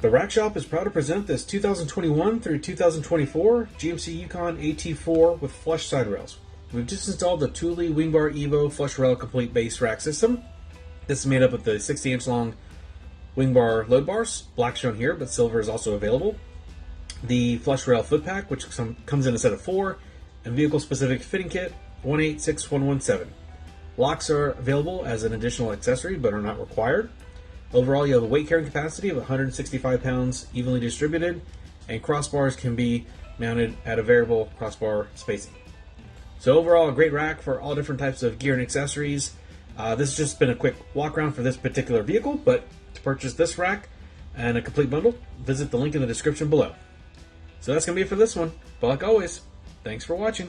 The Rack Shop is proud to present this 2021 through 2024 GMC Yukon AT4 with flush side rails. We've just installed the Thule Wingbar Evo flush rail complete base rack system. This is made up of the 60-inch long Wingbar load bars, black shown here, but silver is also available. The flush rail foot pack, which comes in a set of 4, and vehicle-specific fitting kit 186117. Locks are available as an additional accessory, but are not required. Overall, you have a weight carrying capacity of 165 pounds, evenly distributed, and crossbars can be mounted at a variable crossbar spacing. So overall, a great rack for all different types of gear and accessories. This has just been a quick walk around for this particular vehicle, but to purchase this rack and a complete bundle, visit the link in the description below. So that's going to be it for this one. But like always, thanks for watching.